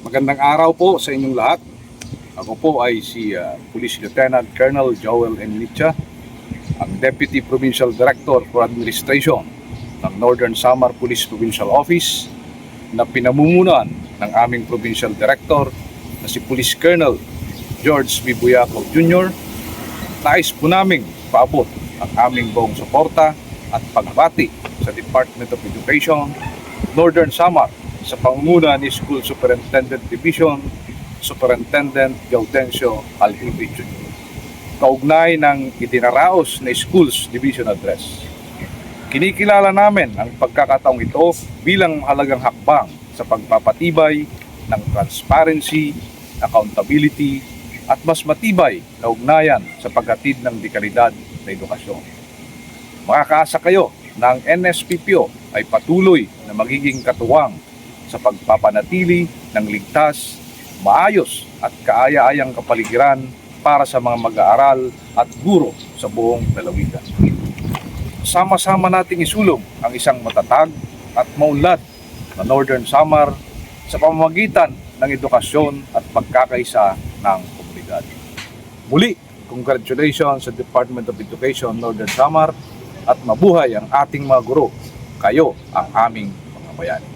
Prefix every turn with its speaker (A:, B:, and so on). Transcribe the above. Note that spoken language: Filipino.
A: Magandang araw po sa inyong lahat. Ako po ay si Police Lieutenant Colonel Joel Enlicha, ang Deputy Provincial Director for Administration ng Northern Samar Police Provincial Office na pinamumunuan ng aming Provincial Director na si Police Colonel George B. Buyaco Jr. Nais po naming paabot ang aming buong suporta at pagbati sa Department of Education, Northern Samar, sa pangunguna ni School Superintendent Division, Superintendent Gaudencio Alhibe Jr. Kaugnay ng itinaraos na Schools Division Address. Kinikilala namin ang pagkakataong ito bilang mahalagang hakbang sa pagpapatibay ng transparency, accountability, at mas matibay na ugnayan sa paghatid ng dekalidad na edukasyon. Makakaasa kayo na ang NSPPO ay patuloy na magiging katuwang sa pagpapanatili ng ligtas, maayos at kaaya-ayang kapaligiran para sa mga mag-aaral at guro sa buong lalawigan. Sama-sama nating isulong ang isang matatag at maunlad na Northern Samar sa pamamagitan ng edukasyon at pagkakaisa ng komunidad. Muli, congratulations sa Department of Education Northern Samar at mabuhay ang ating mga guro. Kayo ang aming mga bayani.